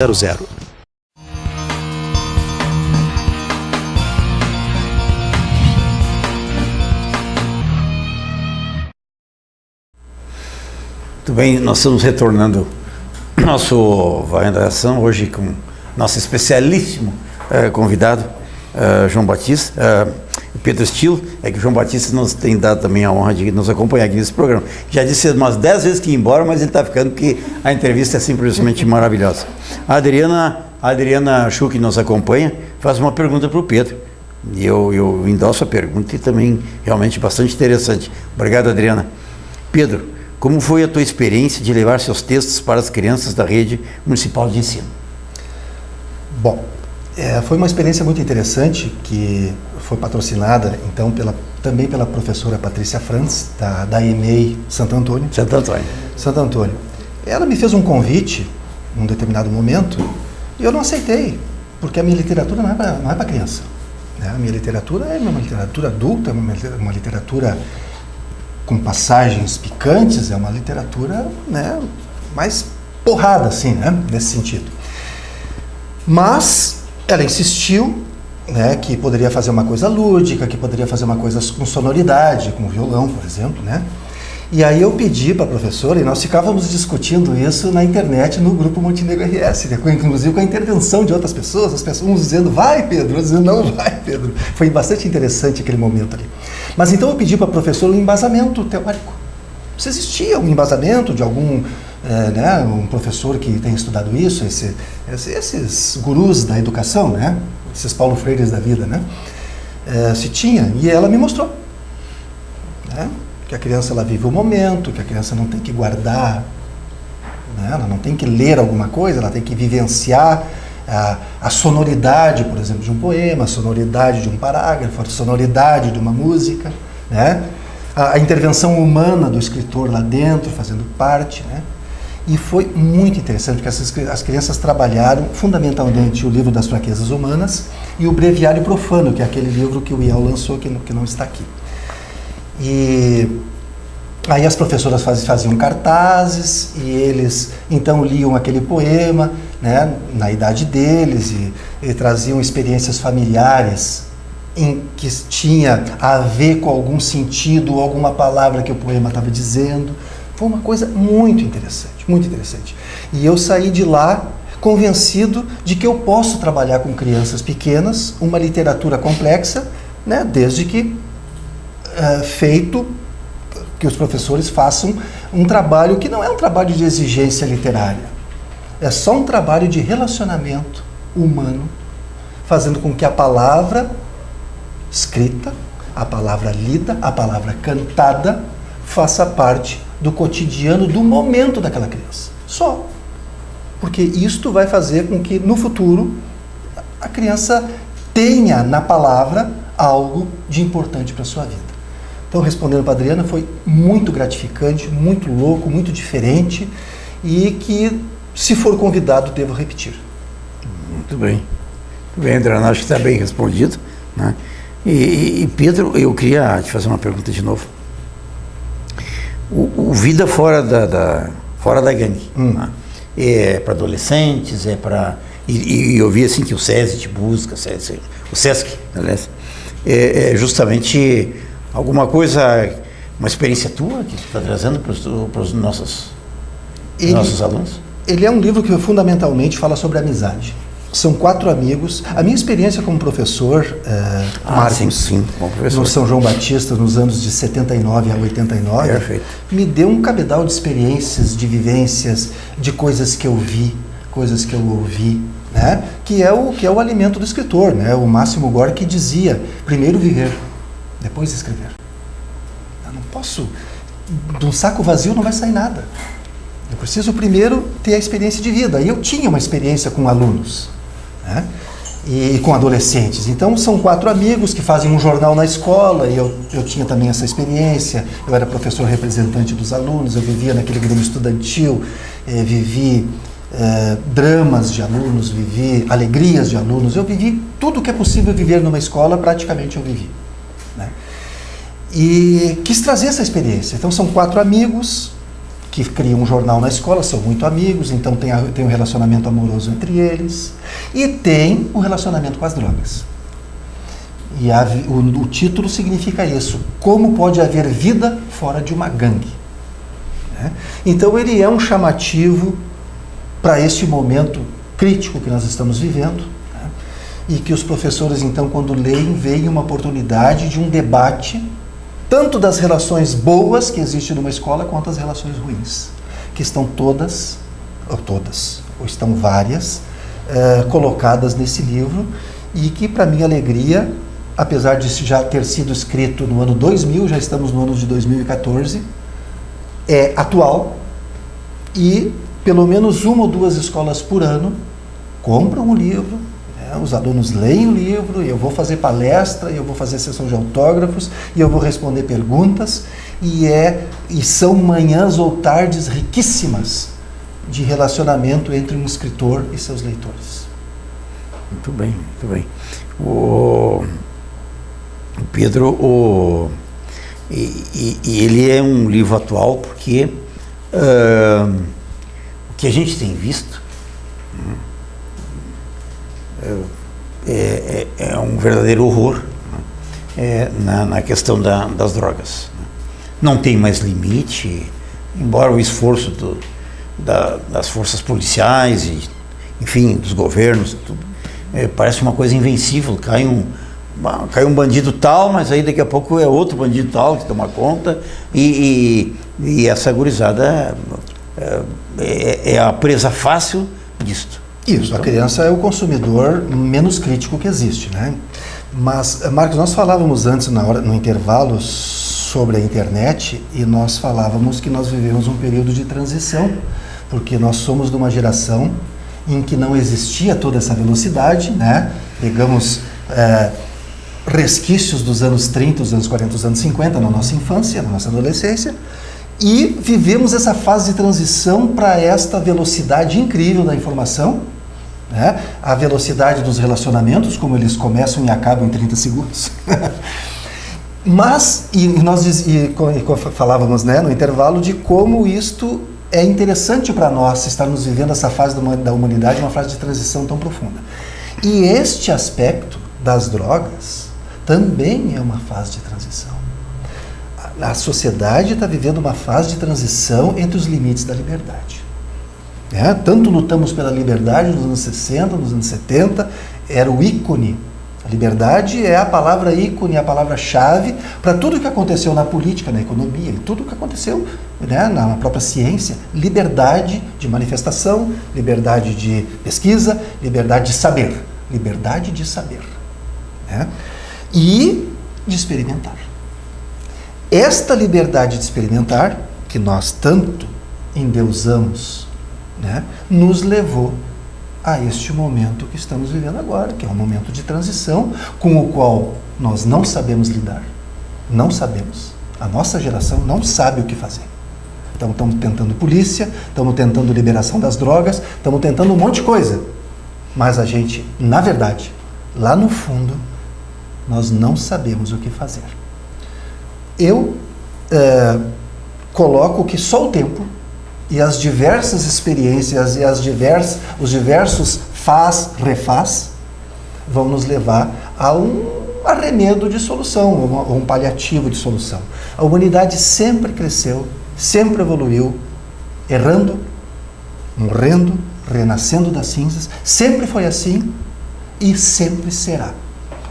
00. Muito bem, nós estamos retornando nosso Vai da Ação hoje com nosso especialíssimo convidado, João Batista, Pedro Estilo. É que o João Batista nos tem dado também a honra de nos acompanhar aqui nesse programa. Já disse umas 10 vezes que ia embora, mas ele está ficando porque a entrevista é simplesmente maravilhosa. A Adriana Schuch, que nos acompanha, faz uma pergunta para o Pedro. E eu endosso a pergunta e também realmente bastante interessante. Obrigado, Adriana. Pedro, como foi a tua experiência de levar seus textos para as crianças da rede municipal de ensino? Bom, foi uma experiência muito interessante que foi patrocinada então também pela professora Patrícia Franz, da EMEI Santo Antônio. Santo Antônio. Ela me fez um convite num determinado momento e eu não aceitei, porque a minha literatura não é para criança. Né? A minha literatura é uma literatura adulta, é uma literatura com passagens picantes, é uma literatura, né, mais porrada, assim, né, nesse sentido. Mas ela insistiu, né, que poderia fazer uma coisa lúdica, que poderia fazer uma coisa com sonoridade, com violão, por exemplo, né? E aí eu pedi para a professora, e nós ficávamos discutindo isso na internet, no grupo Montenegro RS, inclusive com a intervenção de outras pessoas, uns dizendo, vai Pedro, outros dizendo, não vai Pedro. Foi bastante interessante aquele momento ali. Mas então eu pedi para a professora um embasamento teórico. Se existia um embasamento de algum, né, um professor que tenha estudado isso, esses gurus da educação, né, esses Paulo Freires da vida, né, se tinha, e ela me mostrou, né, que a criança ela vive o momento, que a criança não tem que guardar, né, ela não tem que ler alguma coisa, ela tem que vivenciar a sonoridade, por exemplo, de um poema, a sonoridade de um parágrafo, a sonoridade de uma música, né, a intervenção humana do escritor lá dentro, fazendo parte, né, e foi muito interessante, porque as crianças trabalharam fundamentalmente o livro das fraquezas humanas e o breviário profano, que é aquele livro que o IEL lançou, que não está aqui. E aí as professoras faziam cartazes e eles então liam aquele poema, né, na idade deles e traziam experiências familiares em que tinha a ver com algum sentido ou alguma palavra que o poema estava dizendo. Foi uma coisa muito interessante, muito interessante. E eu saí de lá convencido de que eu posso trabalhar com crianças pequenas uma literatura complexa, né, desde que feito que os professores façam um trabalho que não é um trabalho de exigência literária, é só um trabalho de relacionamento humano, fazendo com que a palavra escrita, a palavra lida, a palavra cantada faça parte do cotidiano, do momento daquela criança. Só. Porque isto vai fazer com que no futuro a criança tenha na palavra algo de importante para a sua vida. Então, respondendo para a Adriana, foi muito gratificante, muito louco, muito diferente e que, se for convidado, devo repetir. Muito bem. Muito bem, Adriana, acho que está bem respondido, né? E Pedro, eu queria te fazer uma pergunta de novo. O Vida Fora da Gangue, né? É para adolescentes, é para... E eu vi assim que o SESI te busca, o SESC, aliás, é justamente... Alguma coisa, uma experiência tua que tu está trazendo para os nossos alunos? Ele é um livro que fundamentalmente fala sobre amizade. São 4 amigos. A minha experiência como professor, Marcos, sim, como professor, no São João Batista, nos anos de 79 a 89, perfeito, me deu um cabedal de experiências, de vivências, de coisas que eu vi, coisas que eu ouvi, né? Que é o alimento do escritor, né? O Máximo Gorki dizia, primeiro viver, depois escrever. Eu não posso, de um saco vazio não vai sair nada. Eu preciso primeiro ter a experiência de vida. E eu tinha uma experiência com alunos, né? E com adolescentes. Então são 4 amigos que fazem um jornal na escola, e eu tinha também essa experiência. Eu era professor representante dos alunos, eu vivia naquele grêmio estudantil, vivi dramas de alunos, vivi alegrias de alunos, eu vivi tudo o que é possível viver numa escola, praticamente eu vivi. Né? E quis trazer essa experiência. Então são 4 amigos que criam um jornal na escola, são muito amigos, então tem um relacionamento amoroso entre eles, e tem um relacionamento com as drogas. E o título significa isso: como pode haver vida fora de uma gangue. Né? Então ele é um chamativo para este momento crítico que nós estamos vivendo, né? E que os professores, então, quando leem, veem uma oportunidade de um debate, tanto das relações boas que existem numa escola, quanto as relações ruins, que estão todas, ou estão várias, colocadas nesse livro, e que, para minha alegria, apesar de já ter sido escrito no ano 2000, já estamos no ano de 2014, é atual, e pelo menos 1 ou 2 escolas por ano compram o livro, né? Os alunos leem o livro, e eu vou fazer palestra, e eu vou fazer sessão de autógrafos, e eu vou responder perguntas, e são manhãs ou tardes riquíssimas de relacionamento entre um escritor e seus leitores. Muito bem, muito bem. O Pedro, ele é um livro atual porque o que a gente tem visto é um verdadeiro horror, na questão das drogas. Não tem mais limite, embora o esforço das forças policiais e, enfim, dos governos, tudo, parece uma coisa invencível. Cai um bandido tal, mas aí daqui a pouco é outro bandido tal que toma conta, e essa gurizada é a presa fácil disto. Isso, a criança é o consumidor menos crítico que existe, né? Mas, Marcos, nós falávamos antes, no intervalo, sobre a internet, e nós falávamos que nós vivemos um período de transição, porque nós somos de uma geração em que não existia toda essa velocidade, né? Pegamos resquícios dos anos 30, dos anos 40, dos anos 50, na nossa infância, na nossa adolescência, e vivemos essa fase de transição para esta velocidade incrível da informação, né? A velocidade dos relacionamentos, como eles começam e acabam em 30 segundos. Mas, nós falávamos, né, no intervalo, de como isto é interessante para nós, estarmos vivendo essa fase da humanidade, uma fase de transição tão profunda. E este aspecto das drogas também é uma fase de transição. A sociedade está vivendo uma fase de transição entre os limites da liberdade. Tanto lutamos pela liberdade nos anos 60, nos anos 70, era o ícone. A liberdade é a palavra ícone, a palavra-chave para tudo o que aconteceu na política, na economia, e tudo o que aconteceu, né, na própria ciência. Liberdade de manifestação, liberdade de pesquisa, liberdade de saber. Liberdade de saber. Né? E de experimentar. Esta liberdade de experimentar, que nós tanto endeusamos, né, nos levou a este momento que estamos vivendo agora, que é um momento de transição, com o qual nós não sabemos lidar. Não sabemos. A nossa geração não sabe o que fazer. Então, estamos tentando polícia, estamos tentando liberação das drogas, estamos tentando um monte de coisa. Mas a gente, na verdade, lá no fundo, nós não sabemos o que fazer. Eu coloco que só o tempo e as diversas experiências e os diversos refaz, vão nos levar a um arremedo de solução, um paliativo de solução. A humanidade sempre cresceu, sempre evoluiu, errando, morrendo, renascendo das cinzas, sempre foi assim e sempre será.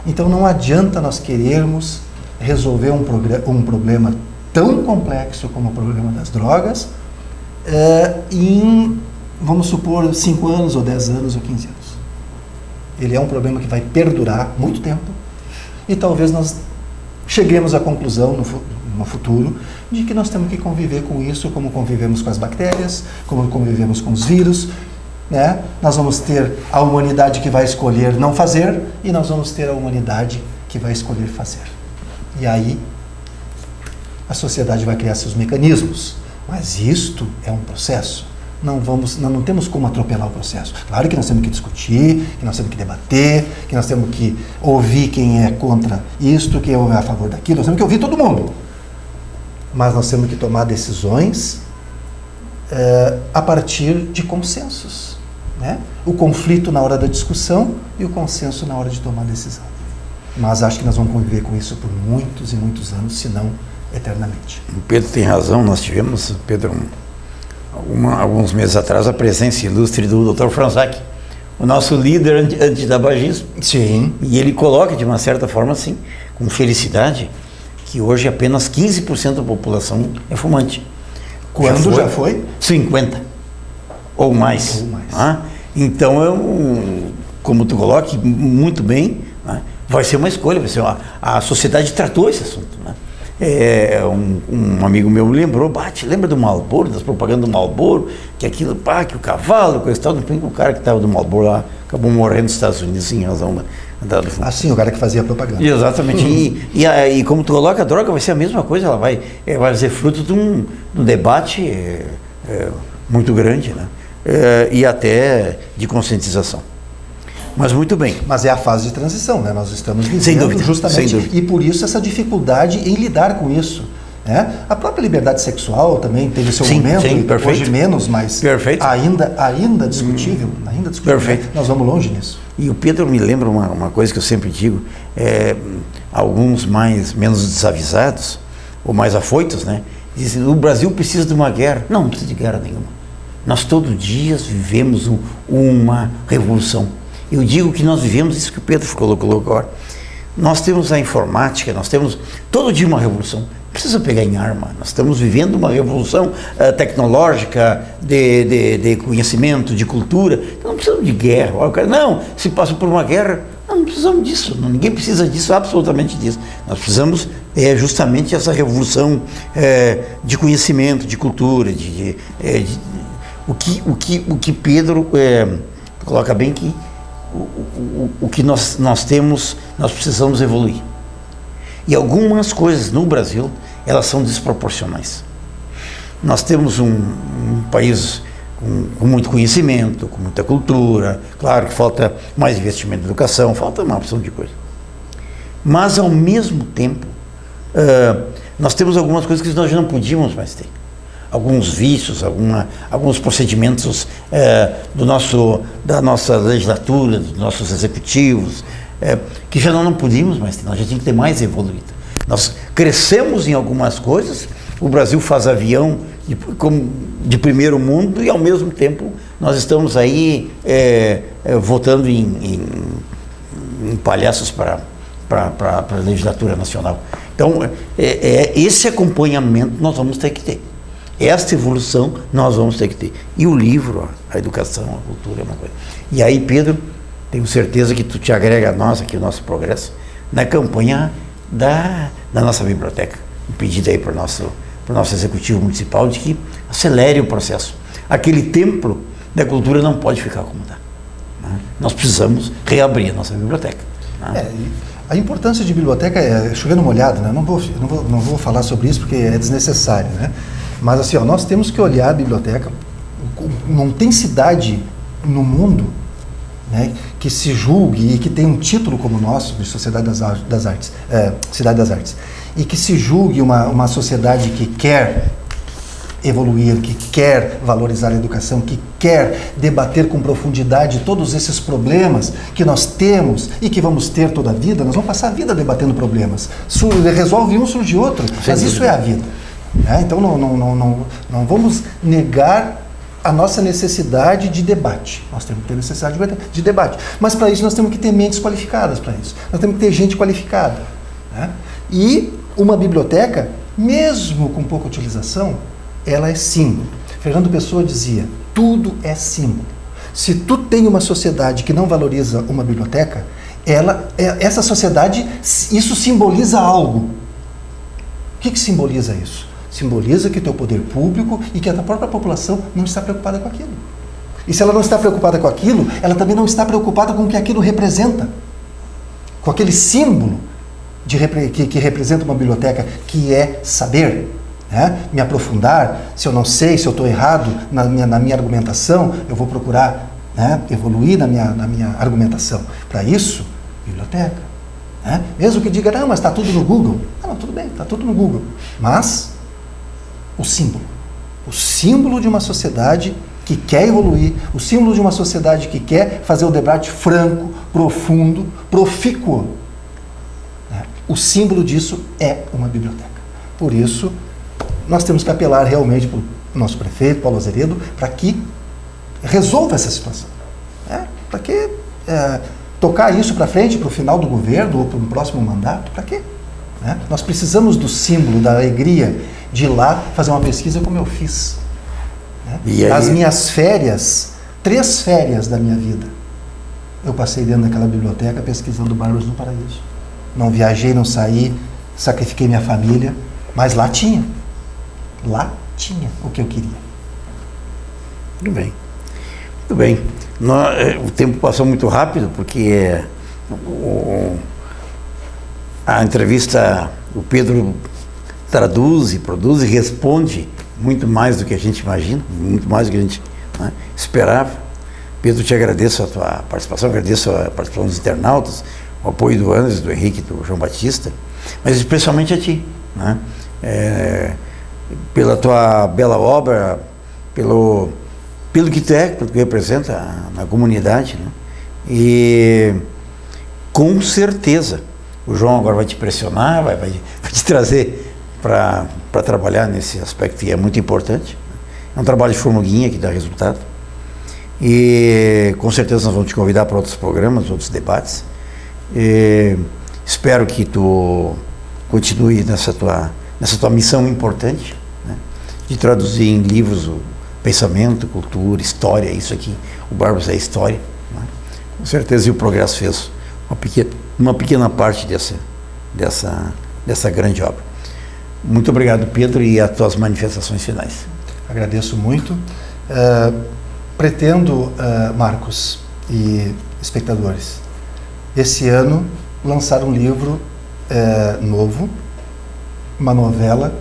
Então não adianta nós querermos resolver um problema tão complexo como o problema das drogas em, vamos supor, 5 anos, ou 10 anos, ou 15 anos. Ele é um problema que vai perdurar muito tempo, e talvez nós cheguemos à conclusão no futuro de que nós temos que conviver com isso como convivemos com as bactérias, como convivemos com os vírus, né? Nós vamos ter a humanidade que vai escolher não fazer, e nós vamos ter a humanidade que vai escolher fazer. E aí a sociedade vai criar seus mecanismos. Mas isto é um processo. Nós não temos como atropelar o processo. Claro que nós temos que discutir, que nós temos que debater, que nós temos que ouvir quem é contra isto, quem é a favor daquilo, nós temos que ouvir todo mundo. Mas nós temos que tomar decisões a partir de consensos, né? O conflito na hora da discussão e o consenso na hora de tomar a decisão. Mas acho que nós vamos conviver com isso por muitos e muitos anos, se não eternamente. O Pedro tem razão, nós tivemos, Pedro, alguns meses atrás, a presença ilustre do Dr. Franzak, o nosso líder antitabagismo. Sim. E ele coloca, de uma certa forma, assim, com felicidade, que hoje apenas 15% da população é fumante. Quando já foi? 50% ou mais. Ah? Então, como tu coloca muito bem, né? Vai ser uma escolha, vai ser a sociedade tratou esse assunto. Né? Um amigo meu me lembrou, lembra do Marlboro, das propagandas do Marlboro, que aquilo, que o cavalo, coisa e tal, o cara que estava do Marlboro lá acabou morrendo nos Estados Unidos em razão da sim, o cara que fazia propaganda. Exatamente. E como tu coloca, a droga vai ser a mesma coisa, ela vai ser fruto de um debate muito grande, né? E até de conscientização. Mas muito bem. Mas é a fase de transição, né? Nós estamos vivendo sem dúvida, justamente, sem dúvida. E por isso essa dificuldade em lidar com isso. Né? A própria liberdade sexual também teve seu momento, hoje menos, mas ainda discutível. Perfeito. Né? Nós vamos longe nisso. E o Pedro me lembra uma coisa que eu sempre digo, alguns menos desavisados, ou mais afoitos, né? Dizem, o Brasil precisa de uma guerra. Não precisa de guerra nenhuma. Nós todos os dias vivemos uma revolução. Eu digo que nós vivemos isso que o Pedro colocou agora. Nós temos a informática, nós temos todo dia uma revolução. Não precisa pegar em arma. Nós estamos vivendo uma revolução tecnológica, de conhecimento, de cultura. Então não precisamos de guerra. Não, se passa por uma guerra, não precisamos disso. Ninguém precisa disso, absolutamente disso. Nós precisamos justamente essa revolução de conhecimento, de cultura, o que Pedro coloca bem que o que nós temos, nós precisamos evoluir. E algumas coisas no Brasil, elas são desproporcionais. Nós temos um país com muito conhecimento, com muita cultura, claro que falta mais investimento em educação, falta uma opção de coisa. Mas, ao mesmo tempo, nós temos algumas coisas que nós não podíamos mais ter. Alguns vícios, alguns procedimentos da nossa legislatura, dos nossos executivos, que já não podíamos mais ter, nós já tínhamos que ter mais evoluído. Nós crescemos em algumas coisas, o Brasil faz avião de primeiro mundo e, ao mesmo tempo, nós estamos aí votando em palhaços para a legislatura nacional. Então, esse acompanhamento nós vamos ter que ter. Esta evolução nós vamos ter que ter. E o livro, a educação, a cultura é uma coisa. E aí, Pedro, tenho certeza que tu te agrega a nós, aqui o nosso progresso, na campanha da nossa biblioteca. Um pedido aí para o nosso executivo municipal de que acelere o processo. Aquele templo da cultura não pode ficar como está. Né? Nós precisamos reabrir a nossa biblioteca. Né? A importância de biblioteca é chovendo molhado, né? Não vou falar sobre isso porque é desnecessário, né? Mas assim, nós temos que olhar a biblioteca. Não tem cidade no mundo, né, que se julgue e que tem um título como o nosso, de Sociedade das Artes, Cidade das Artes, e que se julgue uma sociedade que quer evoluir, que quer valorizar a educação, que quer debater com profundidade todos esses problemas que nós temos e que vamos ter toda a vida. Nós vamos passar a vida debatendo problemas. Resolve um, surge outro, mas isso é a vida. Então não vamos negar a nossa necessidade de debate. Nós temos que ter necessidade de debate. Mas para isso nós temos que ter mentes qualificadas para isso. Nós temos que ter gente qualificada. Né? E uma biblioteca, mesmo com pouca utilização, ela é símbolo. Fernando Pessoa dizia, tudo é símbolo. Se tu tem uma sociedade que não valoriza uma biblioteca, essa sociedade, isso simboliza algo. O que simboliza isso? Simboliza que o teu poder público e que a tua própria população não está preocupada com aquilo. E se ela não está preocupada com aquilo, ela também não está preocupada com o que aquilo representa. Com aquele símbolo que representa uma biblioteca, que é saber. Né? Me aprofundar, se eu não sei, se eu estou errado na minha argumentação, eu vou procurar, né, evoluir na minha argumentação. Para isso, biblioteca. Né? Mesmo que diga, não, mas está tudo no Google. Não, tudo bem, está tudo no Google. Mas o símbolo o símbolo de uma sociedade que quer evoluir, o símbolo de uma sociedade que quer fazer o debate franco, profundo, profícuo. O símbolo disso é uma biblioteca. Por isso, nós temos que apelar realmente para o nosso prefeito, Paulo Azeredo, para que resolva essa situação. Para que tocar isso para frente, para o final do governo ou para o próximo mandato? Para quê? Nós precisamos do símbolo, da alegria de ir lá fazer uma pesquisa como eu fiz. As minhas férias, 3 férias da minha vida, eu passei dentro daquela biblioteca pesquisando Bárbaros no Paraíso. Não viajei, não saí, sacrifiquei minha família, mas lá tinha o que eu queria. Muito bem. Muito bem. O tempo passou muito rápido, porque a entrevista, o Pedro traduz e produz e responde muito mais do que a gente imagina, muito mais do que a gente esperava. Pedro, te agradeço a tua participação, agradeço a participação dos internautas, o apoio do Anderson, do Henrique, do João Batista, mas especialmente a ti, pela tua bela obra, pelo que tu é, pelo que representa na comunidade, E com certeza o João agora vai te pressionar, vai te trazer para trabalhar nesse aspecto que é muito importante. É um trabalho de formiguinha que dá resultado. E com certeza nós vamos te convidar para outros programas, outros debates. Espero que tu continue nessa tua missão importante, de traduzir em livros o pensamento, cultura, história, isso aqui. O Bárbaros é história. Com certeza, e o Progresso fez uma pequena parte dessa grande obra. Muito obrigado, Pedro, e as tuas manifestações finais. Agradeço muito. Pretendo, Marcos e espectadores, esse ano lançar um livro novo, uma novela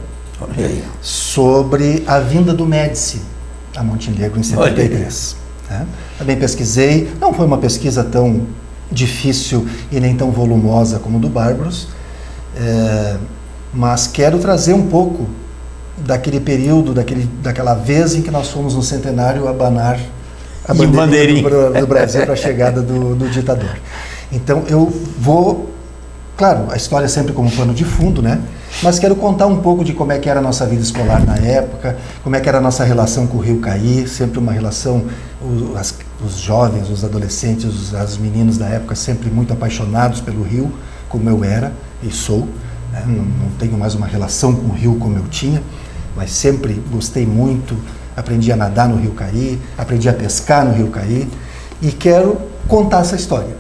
sobre a vinda do Médici a Montenegro em 73. Também pesquisei, não foi uma pesquisa tão difícil e nem tão volumosa como do Bárbaros, mas quero trazer um pouco daquele período, daquela vez em que nós fomos no centenário abanar a bandeirinha do Brasil para a chegada do ditador. Então eu vou, claro, a história sempre como pano de fundo, mas quero contar um pouco de como é que era a nossa vida escolar na época, como é que era a nossa relação com o Rio Caí, sempre uma relação, os jovens, os adolescentes, os meninos da época sempre muito apaixonados pelo rio, como eu era e sou. Não tenho mais uma relação com o rio como eu tinha, mas sempre gostei muito, aprendi a nadar no Rio Caí, aprendi a pescar no Rio Caí e quero contar essa história.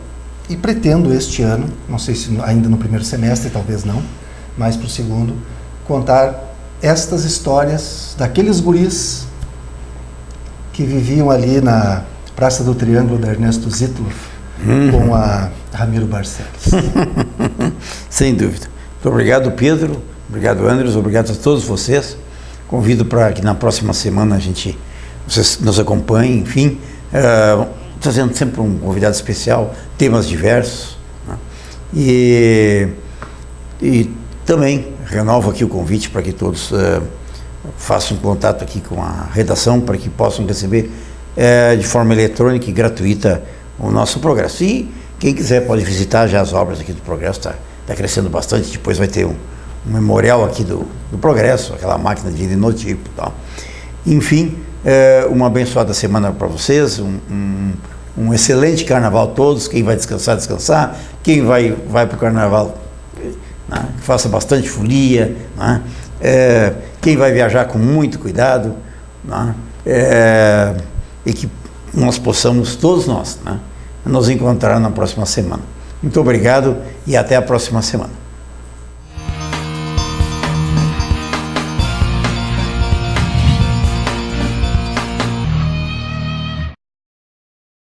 E pretendo este ano, não sei se ainda no primeiro semestre, talvez não, mas para o segundo, contar estas histórias daqueles guris que viviam ali na Praça do Triângulo da Ernesto Zittloff com a Ramiro Barcelos. Sem dúvida. Muito obrigado, Pedro. Obrigado, Anderson. Obrigado a todos vocês. Convido para que na próxima semana vocês nos acompanhem, enfim, trazendo sempre um convidado especial, temas diversos. E também renovo aqui o convite para que todos façam contato aqui com a redação para que possam receber de forma eletrônica e gratuita o nosso Progresso. E quem quiser pode visitar já as obras aqui do Progresso, está crescendo bastante. Depois vai ter um memorial aqui do Progresso, aquela máquina de linotipo e tal. Enfim, uma abençoada semana para vocês, um excelente carnaval todos. Quem vai descansar, quem vai para o carnaval, que faça bastante folia, quem vai viajar com muito cuidado, e que nós possamos, todos nós, nos encontrar na próxima semana. Muito obrigado e até a próxima semana.